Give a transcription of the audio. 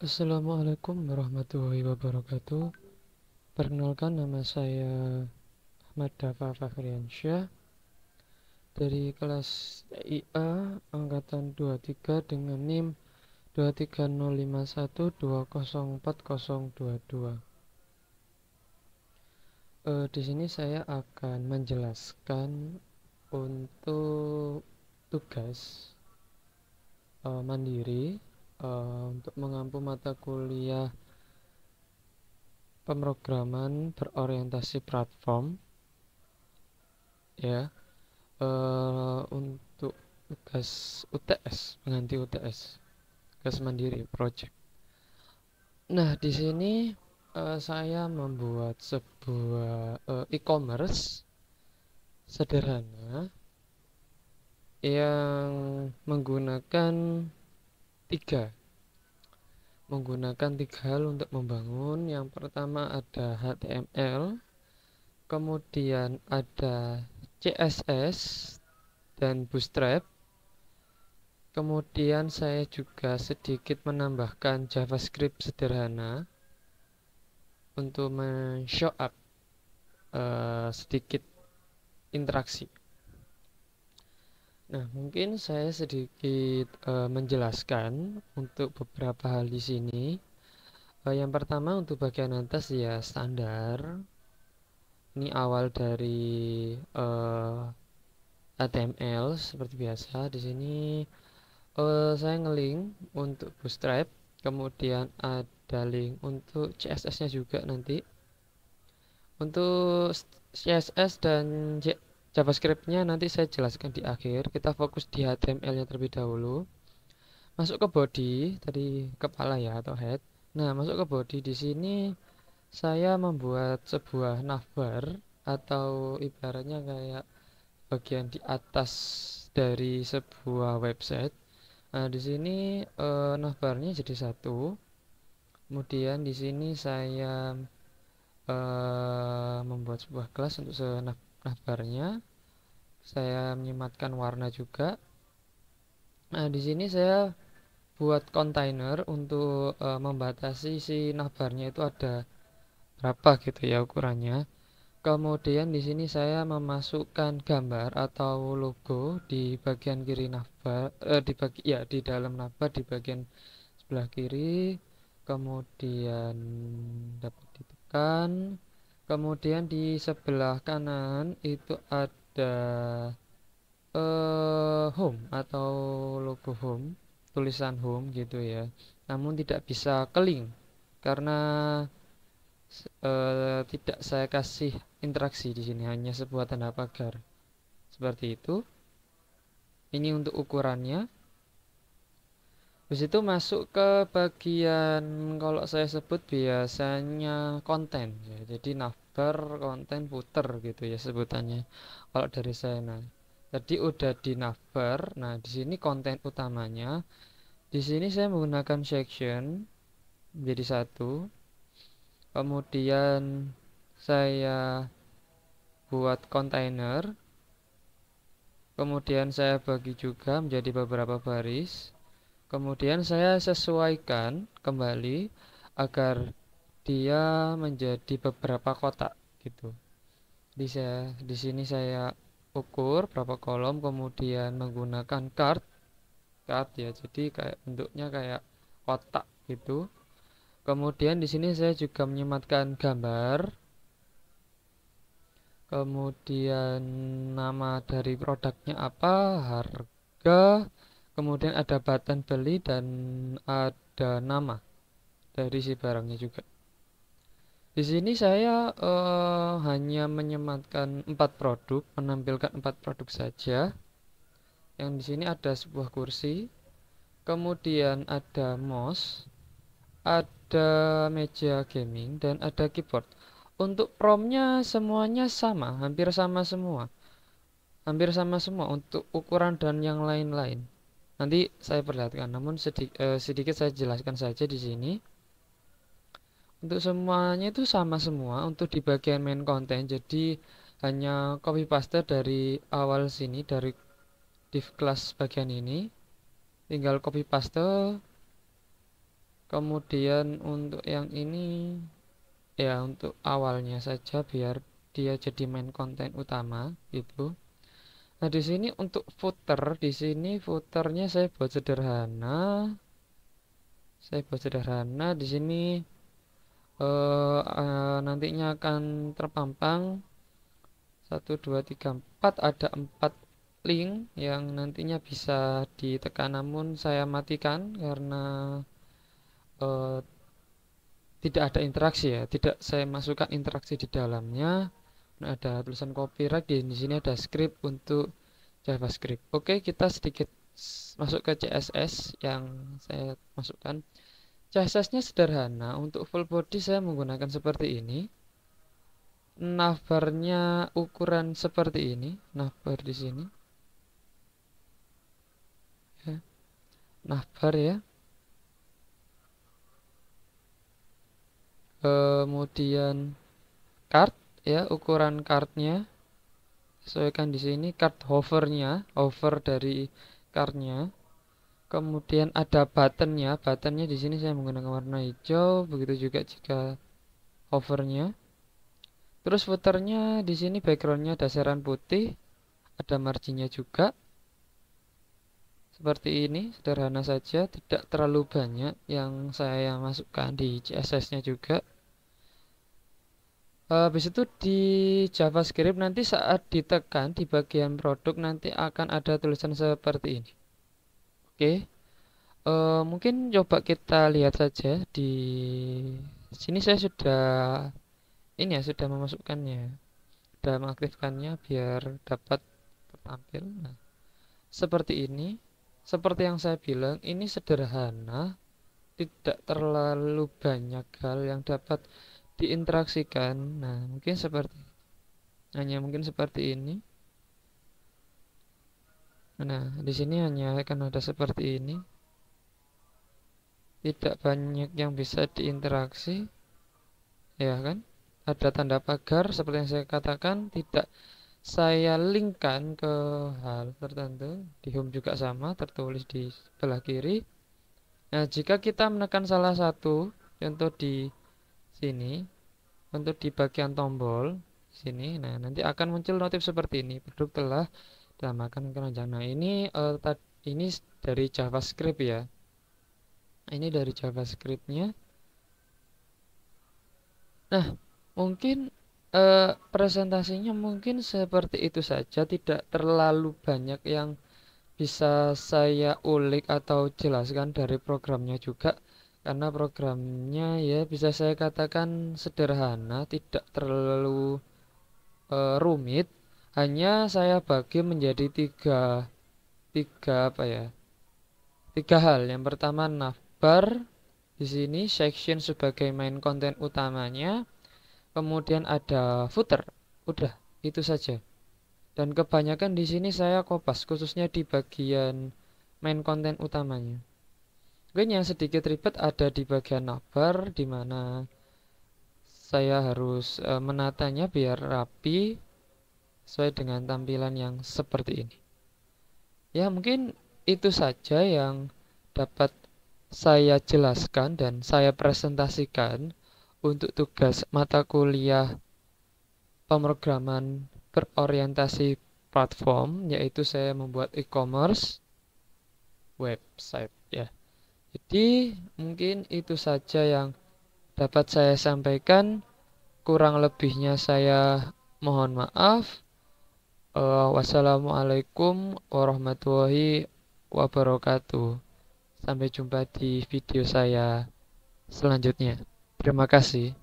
Assalamualaikum warahmatullahi wabarakatuh. Perkenalkan, nama saya Ahmad Dafa Fakhriansyah dari kelas IA angkatan 23 dengan NIM 23051204022. Di sini saya akan menjelaskan untuk tugas mandiri untuk mengampu mata kuliah pemrograman berorientasi platform, ya. Untuk tugas UTS, mengganti UTS, tugas mandiri project. Nah, di sini saya membuat sebuah e-commerce sederhana yang menggunakan tiga hal untuk membangun. Yang pertama ada HTML, kemudian ada CSS dan Bootstrap. Kemudian saya juga sedikit menambahkan JavaScript sederhana untuk men-show up sedikit interaksi. Nah, mungkin saya sedikit menjelaskan untuk beberapa hal di sini. Yang pertama untuk bagian atas ya standar. Ini awal dari HTML seperti biasa. Di sini saya ngelink untuk Bootstrap, kemudian ada link untuk CSS-nya juga nanti. Untuk CSS dan JavaScript-nya nanti saya jelaskan di akhir. Kita fokus di HTML-nya terlebih dahulu. Masuk ke body, tadi kepala ya atau head. Nah, masuk ke body, di sini saya membuat sebuah navbar atau ibaratnya kayak bagian di atas dari sebuah website. Nah, di sini navbarnya jadi satu. Kemudian di sini saya membuat sebuah kelas untuk navbarnya. Saya menyematkan warna juga. Nah, di sini saya buat kontainer untuk membatasi si navbarnya itu ada berapa gitu ya ukurannya. Kemudian di sini saya memasukkan gambar atau logo di bagian kiri navbar, di dalam navbar di bagian sebelah kiri. Kemudian dapat ditekan. Kemudian di sebelah kanan itu ada home atau logo home, tulisan home gitu ya. Namun tidak bisa ke link karena tidak saya kasih interaksi di sini, hanya sebuah tanda pagar. Seperti itu. Ini untuk ukurannya. Habis itu masuk ke bagian kalau saya sebut biasanya konten ya. Jadi navbar, konten, footer gitu ya sebutannya. Kalau dari saya nah. Tadi udah di navbar. Nah, di sini konten utamanya. Di sini saya menggunakan section menjadi satu. Kemudian saya buat kontainer. Kemudian saya bagi juga menjadi beberapa baris. Kemudian saya sesuaikan kembali agar dia menjadi beberapa kotak gitu. Di sini saya ukur berapa kolom, kemudian menggunakan card ya. Jadi kayak bentuknya kayak kotak gitu. Kemudian di sini saya juga menyematkan gambar, kemudian nama dari produknya apa, harga, kemudian ada button beli dan ada nama dari si barangnya juga. Di sini saya hanya menyematkan 4 produk, menampilkan 4 produk saja. Yang di sini ada sebuah kursi, kemudian ada mouse, ada meja gaming dan ada keyboard. Untuk promnya semuanya sama, hampir sama semua. Hampir sama semua untuk ukuran dan yang lain-lain. Nanti saya perlihatkan, namun sedikit saya jelaskan saja di sini. Untuk semuanya itu sama semua untuk di bagian main content. Jadi hanya copy paste dari awal sini, dari div class bagian ini. Tinggal copy paste Kemudian untuk yang ini ya untuk awalnya saja biar dia jadi main konten utama gitu. Nah, di sini untuk footer, di sini footernya saya buat sederhana. Saya buat sederhana di sini nantinya akan terpampang 1, 2, 3, 4, ada 4 link yang nantinya bisa ditekan, namun saya matikan karena eh, tidak ada interaksi ya, tidak saya masukkan interaksi di dalamnya. Nah, ada tulisan copyright di sini ada script untuk JavaScript. Oke, kita sedikit masuk ke CSS yang saya masukkan. CSS-nya sederhana. Untuk full body saya menggunakan seperti ini. Navbarnya ukuran seperti ini. Navbar di sini. Ya. Navbar ya. Kemudian card ya, ukuran cardnya sesuaikan di sini. Card hovernya, hover dari cardnya. Kemudian ada buttonnya. Buttonnya di sini saya menggunakan warna hijau. Begitu juga jika hovernya. Terus footernya di sini backgroundnya dasaran putih, ada marginnya juga. Seperti ini, sederhana saja, tidak terlalu banyak yang saya masukkan di CSS-nya juga. Habis itu di JavaScript nanti saat ditekan di bagian produk nanti akan ada tulisan seperti ini. Oke, mungkin coba kita lihat saja di sini saya sudah ini ya sudah memasukkannya, sudah mengaktifkannya biar dapat tertampil. Nah, seperti ini, seperti yang saya bilang, ini sederhana, tidak terlalu banyak hal yang dapat diinteraksikan. Nah, mungkin seperti ini. Nah, di sini hanya akan ada seperti ini. Tidak banyak yang bisa diinteraksi, ya kan? Ada tanda pagar seperti yang saya katakan, tidak saya linkkan ke hal tertentu. Di home juga sama, tertulis di sebelah kiri. Nah, jika kita menekan salah satu, contoh di sini, untuk di bagian tombol sini, nah nanti akan muncul notif seperti ini. Produk telah ditambahkan keranjang. Nah, ini dari JavaScript ya. Ini dari JavaScriptnya. Nah, mungkin presentasinya mungkin seperti itu saja, tidak terlalu banyak yang bisa saya ulik atau jelaskan dari programnya juga, karena programnya ya bisa saya katakan sederhana, tidak terlalu rumit. Hanya saya bagi menjadi tiga apa ya, tiga hal. Yang pertama navbar, di sini section sebagai main konten utamanya. Kemudian ada footer. Udah, itu saja. Dan kebanyakan di sini saya kopas, khususnya di bagian main konten utamanya. Mungkin yang sedikit ribet ada di bagian navbar, di mana saya harus menatanya biar rapi, sesuai dengan tampilan yang seperti ini. Ya, mungkin itu saja yang dapat saya jelaskan dan saya presentasikan untuk tugas mata kuliah pemrograman berorientasi platform, yaitu saya membuat e-commerce website ya. Jadi mungkin itu saja yang dapat saya sampaikan. Kurang lebihnya saya mohon maaf. Wassalamualaikum warahmatullahi wabarakatuh. Sampai jumpa di video saya selanjutnya. Terima kasih.